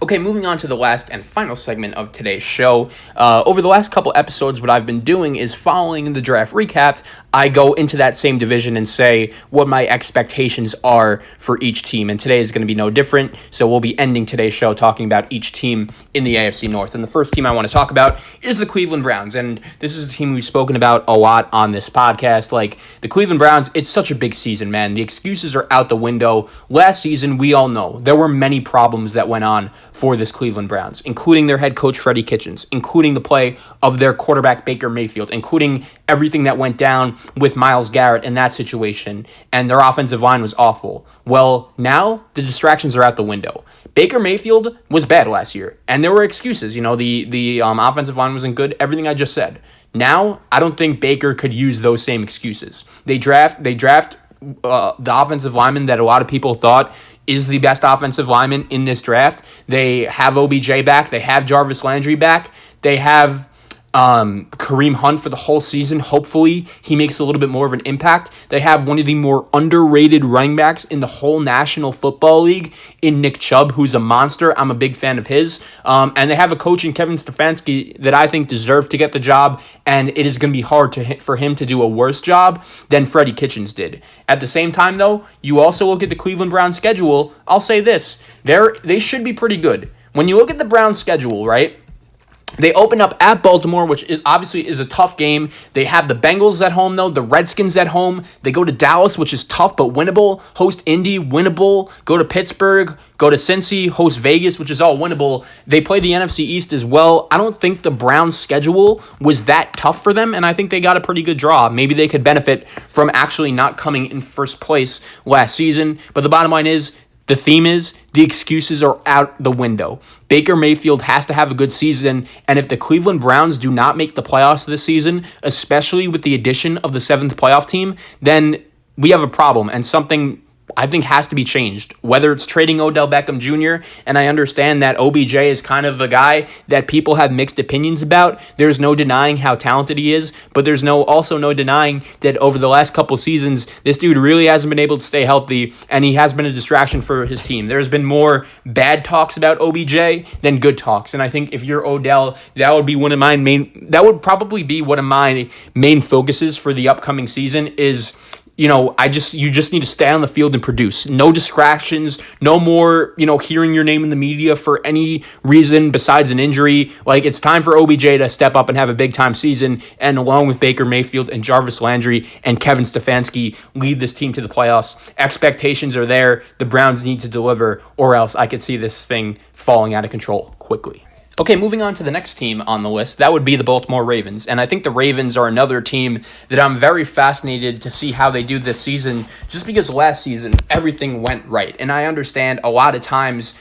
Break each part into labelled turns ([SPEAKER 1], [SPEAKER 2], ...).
[SPEAKER 1] Okay, moving on to the last and final segment of today's show. Over the last couple episodes, what I've been doing is following the draft recap. I go into that same division and say what my expectations are for each team. And today is going to be no different. So we'll be ending today's show talking about each team in the AFC North. And the first team I want to talk about is the Cleveland Browns. And this is a team we've spoken about a lot on this podcast. Like, the Cleveland Browns, it's such a big season, man. The excuses are out the window. Last season, we all know there were many problems that went on for this Cleveland Browns, including their head coach, Freddie Kitchens, including the play of their quarterback, Baker Mayfield, including everything that went down with Myles Garrett in that situation, and their offensive line was awful. Well, now the distractions are out the window. Baker Mayfield was bad last year, and there were excuses. You know, the offensive line wasn't good, everything I just said. Now, I don't think Baker could use those same excuses. They draft the offensive lineman that a lot of people thought is the best offensive lineman in this draft. They have OBJ back. They have Jarvis Landry back. They have Kareem Hunt for the whole season. Hopefully, he makes a little bit more of an impact. They have one of the more underrated running backs in the whole National Football League in Nick Chubb, who's a monster. I'm a big fan of his. And they have a coach in Kevin Stefanski that I think deserved to get the job, and it is going to be hard for him to do a worse job than Freddie Kitchens did. At the same time, though, you also look at the Cleveland Browns schedule. I'll say this. They should be pretty good. When you look at the Browns schedule, right? They open up at Baltimore, which is obviously a tough game. They have the Bengals at home, though, the Redskins at home. They go to Dallas, which is tough but winnable. Host Indy, winnable. Go to Pittsburgh, go to Cincy, host Vegas, which is all winnable. They play the NFC East as well. I don't think the Browns' schedule was that tough for them, and I think they got a pretty good draw. Maybe they could benefit from actually not coming in first place last season. But the bottom line is, the theme is the excuses are out the window. Baker Mayfield has to have a good season, and if the Cleveland Browns do not make the playoffs this season, especially with the addition of the seventh playoff team, then we have a problem, and something I think has to be changed, whether it's trading Odell Beckham Jr., and I understand that OBJ is kind of a guy that people have mixed opinions about. There's no denying how talented he is, but there's also no denying that over the last couple seasons, this dude really hasn't been able to stay healthy, and he has been a distraction for his team. There's been more bad talks about OBJ than good talks, and I think if you're Odell, that would probably be one of my main focuses for the upcoming season is, you just need to stay on the field and produce. No distractions, no more, hearing your name in the media for any reason besides an injury. Like, it's time for OBJ to step up and have a big-time season, and along with Baker Mayfield and Jarvis Landry and Kevin Stefanski, lead this team to the playoffs. Expectations are there. The Browns need to deliver, or else I could see this thing falling out of control quickly. Okay, moving on to the next team on the list, that would be the Baltimore Ravens. And I think the Ravens are another team that I'm very fascinated to see how they do this season, just because last season everything went right. And I understand a lot of times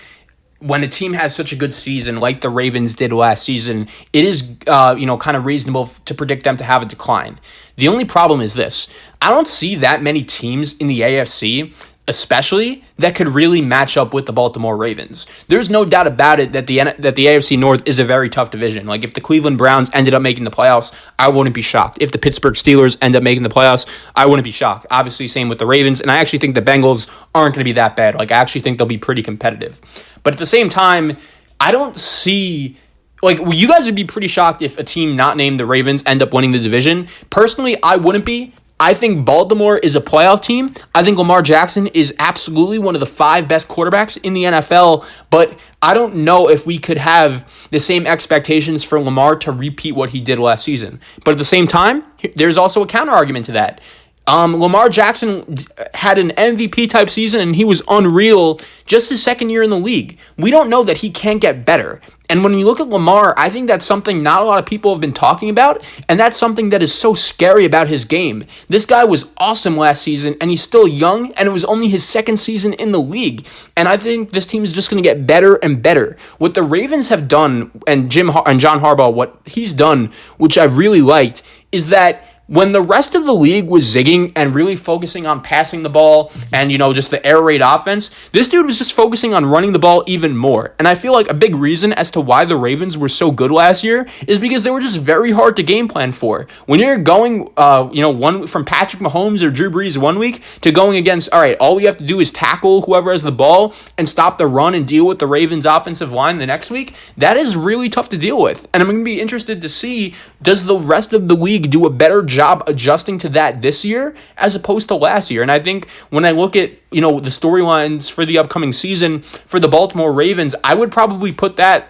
[SPEAKER 1] when a team has such a good season like the Ravens did last season, it is kind of reasonable to predict them to have a decline. The only problem is this. I don't see that many teams in the AFC especially that could really match up with the Baltimore Ravens. There's no doubt about it that the AFC North is a very tough division. Like, if the Cleveland Browns ended up making the playoffs, I wouldn't be shocked. If the Pittsburgh Steelers end up making the playoffs, I wouldn't be shocked. Obviously, same with the Ravens, and I actually think the Bengals aren't going to be that bad. Like, I actually think they'll be pretty competitive. But at the same time, I don't see... you guys would be pretty shocked if a team not named the Ravens end up winning the division. Personally, I wouldn't be. I think Baltimore is a playoff team. I think Lamar Jackson is absolutely one of the 5 best quarterbacks in the NFL, but I don't know if we could have the same expectations for Lamar to repeat what he did last season. But at the same time, there's also a counter argument to that. Lamar Jackson had an MVP type season and he was unreal just his second year in the league. We don't know that he can't get better. And when we look at Lamar, I think that's something not a lot of people have been talking about, and that's something that is so scary about his game. This guy was awesome last season, and he's still young, and it was only his second season in the league. And I think this team is just going to get better and better. What the Ravens have done, and John Harbaugh, what he's done, which I've really liked, is that when the rest of the league was zigging and really focusing on passing the ball and, just the air raid offense, this dude was just focusing on running the ball even more. And I feel like a big reason as to why the Ravens were so good last year is because they were just very hard to game plan for. When you're going, one from Patrick Mahomes or Drew Brees one week to going against, all right, all we have to do is tackle whoever has the ball and stop the run and deal with the Ravens offensive line the next week, that is really tough to deal with. And I'm going to be interested to see, does the rest of the league do a better job adjusting to that this year as opposed to last year? And I think when I look at, the storylines for the upcoming season for the Baltimore Ravens, I would probably put that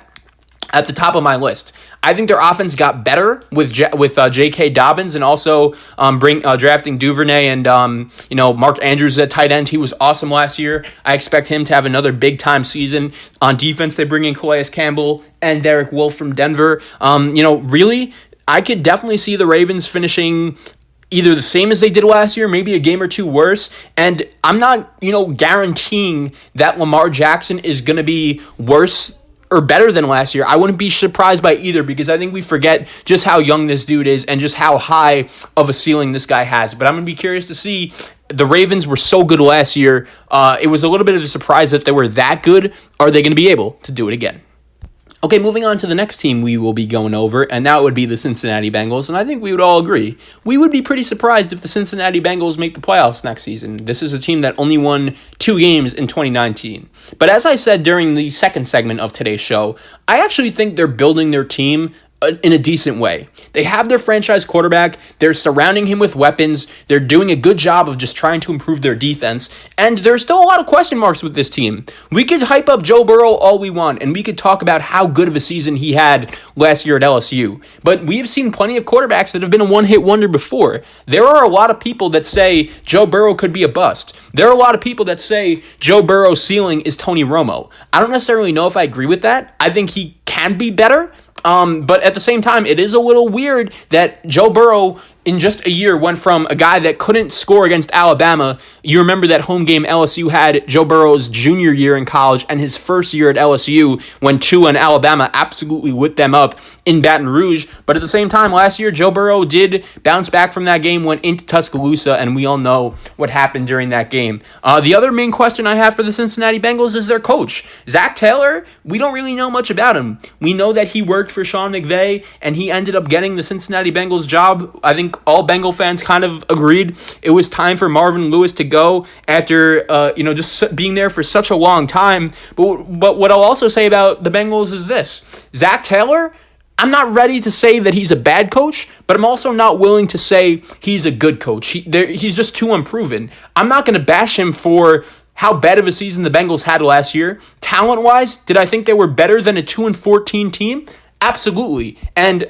[SPEAKER 1] at the top of my list. I think their offense got better with J.K. Dobbins and also drafting Duvernay and Mark Andrews at tight end. He was awesome last year. I expect him to have another big time season. On defense, they bring in Calais Campbell and Derek Wolfe from Denver. Really, I could definitely see the Ravens finishing either the same as they did last year, maybe a game or two worse. And I'm not, guaranteeing that Lamar Jackson is going to be worse or better than last year. I wouldn't be surprised by either because I think we forget just how young this dude is and just how high of a ceiling this guy has. But I'm going to be curious to see. The Ravens were so good last year. It was a little bit of a surprise that they were that good. Are they going to be able to do it again? Okay, moving on to the next team we will be going over, and that would be the Cincinnati Bengals, and I think we would all agree. We would be pretty surprised if the Cincinnati Bengals make the playoffs next season. This is a team that only won 2 games in 2019. But as I said during the second segment of today's show, I actually think they're building their team in a decent way. They have their franchise quarterback. They're surrounding him with weapons. They're doing a good job of just trying to improve their defense. And there's still a lot of question marks with this team. We could hype up Joe Burrow all we want, and we could talk about how good of a season he had last year at LSU. But we've seen plenty of quarterbacks that have been a one-hit wonder before. There are a lot of people that say Joe Burrow could be a bust. There are a lot of people that say Joe Burrow's ceiling is Tony Romo. I don't necessarily know if I agree with that. I think he can be better. But at the same time, it is a little weird that Joe Burrow in just a year went from a guy that couldn't score against Alabama. You remember that home game LSU had Joe Burrow's junior year in college and his first year at LSU when Tua and Alabama absolutely lit them up in Baton Rouge. But at the same time, last year, Joe Burrow did bounce back from that game, went into Tuscaloosa, and we all know what happened during that game. The other main question I have for the Cincinnati Bengals is their coach. Zach Taylor, we don't really know much about him. We know that he worked for Sean McVay, and he ended up getting the Cincinnati Bengals job. I think all Bengal fans kind of agreed it was time for Marvin Lewis to go after just being there for such a long time. But what I'll also say about the Bengals is this. Zach Taylor, I'm not ready to say that he's a bad coach, but I'm also not willing to say he's a good coach. He's just too unproven. I'm not going to bash him for how bad of a season the Bengals had last year. Talent-wise, did I think they were better than a 2-14 team? Absolutely. And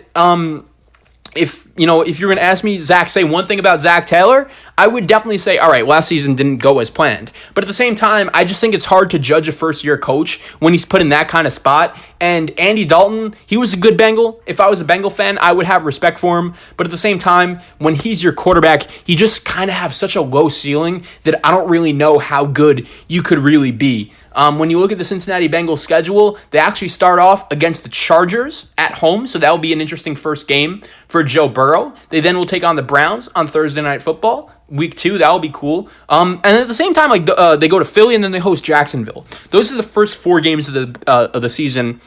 [SPEAKER 1] if you're going to ask me, Zach, say one thing about Zach Taylor, I would definitely say, all right, last season didn't go as planned. But at the same time, I just think it's hard to judge a first-year coach when he's put in that kind of spot. And Andy Dalton, he was a good Bengal. If I was a Bengal fan, I would have respect for him. But at the same time, when he's your quarterback, he just kind of has such a low ceiling that I don't really know how good you could really be. When you look at the Cincinnati Bengals schedule, they actually start off against the Chargers at home, so that will be an interesting first game for Joe Burrow. They then will take on the Browns on Thursday Night Football. Week 2, that will be cool. And at the same time, they go to Philly and then they host Jacksonville. Those are the first 4 games of the season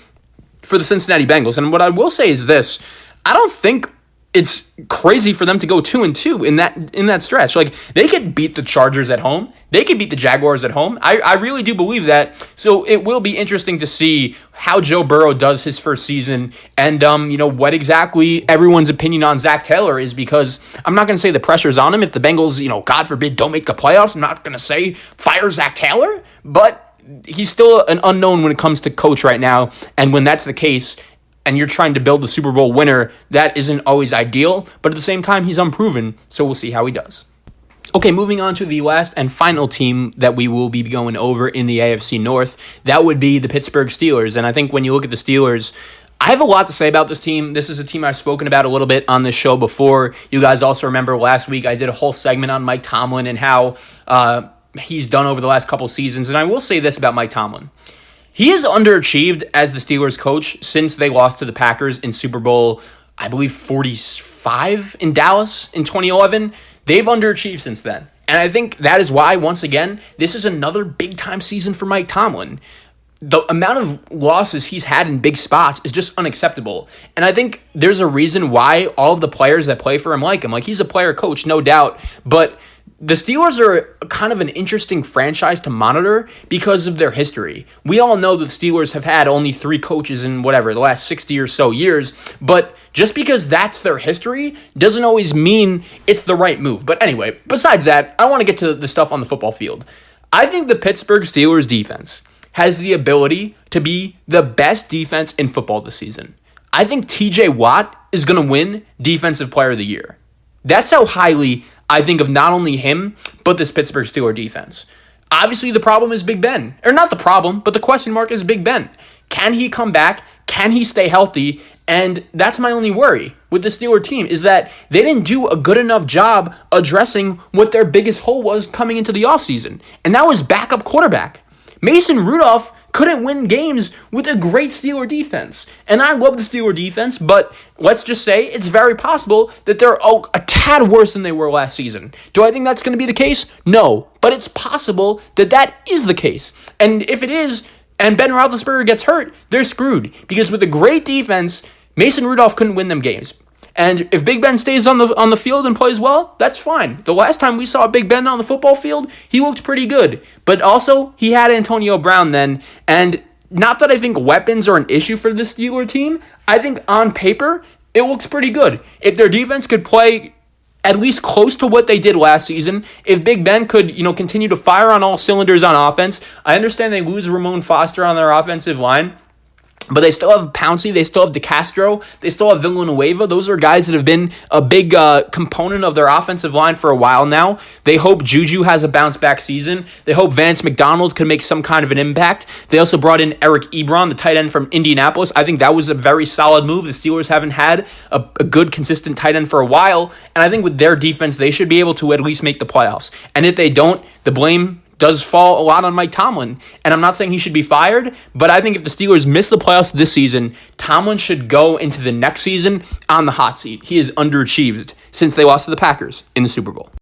[SPEAKER 1] for the Cincinnati Bengals. And what I will say is this: I don't think it's crazy for them to go 2-2 in that stretch. Like, they could beat the Chargers at home. They could beat the Jaguars at home. I really do believe that. So it will be interesting to see how Joe Burrow does his first season and, what exactly everyone's opinion on Zach Taylor is, because I'm not going to say the pressure's on him. If the Bengals, God forbid, don't make the playoffs, I'm not going to say fire Zach Taylor, but he's still an unknown when it comes to coach right now. And when that's the case, and you're trying to build a Super Bowl winner, that isn't always ideal, but at the same time, he's unproven, so we'll see how he does. Okay, moving on to the last and final team that we will be going over in the AFC North, that would be the Pittsburgh Steelers. And I think when you look at the Steelers, I have a lot to say about this team. This is a team I've spoken about a little bit on this show before. You guys also remember last week I did a whole segment on Mike Tomlin and how he's done over the last couple seasons. And I will say this about Mike Tomlin. He has underachieved as the Steelers coach since they lost to the Packers in Super Bowl, I believe, 45 5 in Dallas in 2011. They've underachieved since then. And I think that is why, once again, this is another big-time season for Mike Tomlin. The amount of losses he's had in big spots is just unacceptable. And I think there's a reason why all of the players that play for him like him. Like, he's a player coach, no doubt. But the Steelers are kind of an interesting franchise to monitor because of their history. We all know that the Steelers have had only 3 coaches in the last 60 or so years, but just because that's their history doesn't always mean it's the right move. But anyway, besides that, I want to get to the stuff on the football field. I think the Pittsburgh Steelers defense has the ability to be the best defense in football this season. I think TJ Watt is going to win Defensive Player of the Year. That's how highly I think of not only him, but this Pittsburgh Steelers defense. Obviously, the problem is Big Ben. Or not the problem, but the question mark is Big Ben. Can he come back? Can he stay healthy? And that's my only worry with the Steelers team, is that they didn't do a good enough job addressing what their biggest hole was coming into the offseason. And that was backup quarterback. Mason Rudolph couldn't win games with a great Steelers defense. And I love the Steelers defense, but let's just say it's very possible that they're a tad worse than they were last season. Do I think that's going to be the case? No. But it's possible that that is the case. And if it is, and Ben Roethlisberger gets hurt, they're screwed. Because with a great defense, Mason Rudolph couldn't win them games. And if Big Ben stays on the field and plays well, that's fine. The last time we saw Big Ben on the football field, he looked pretty good. But also, he had Antonio Brown then. And not that I think weapons are an issue for the Steelers team. I think on paper, it looks pretty good. If their defense could play at least close to what they did last season, if Big Ben could, continue to fire on all cylinders on offense, I understand they lose Ramon Foster on their offensive line. But they still have Pouncey, they still have DeCastro, they still have Villanueva. Those are guys that have been a big component of their offensive line for a while now. They hope Juju has a bounce-back season. They hope Vance McDonald can make some kind of an impact. They also brought in Eric Ebron, the tight end from Indianapolis. I think that was a very solid move. The Steelers haven't had a good, consistent tight end for a while. And I think with their defense, they should be able to at least make the playoffs. And if they don't, the blame does fall a lot on Mike Tomlin. And I'm not saying he should be fired, but I think if the Steelers miss the playoffs this season, Tomlin should go into the next season on the hot seat. He has underachieved since they lost to the Packers in the Super Bowl.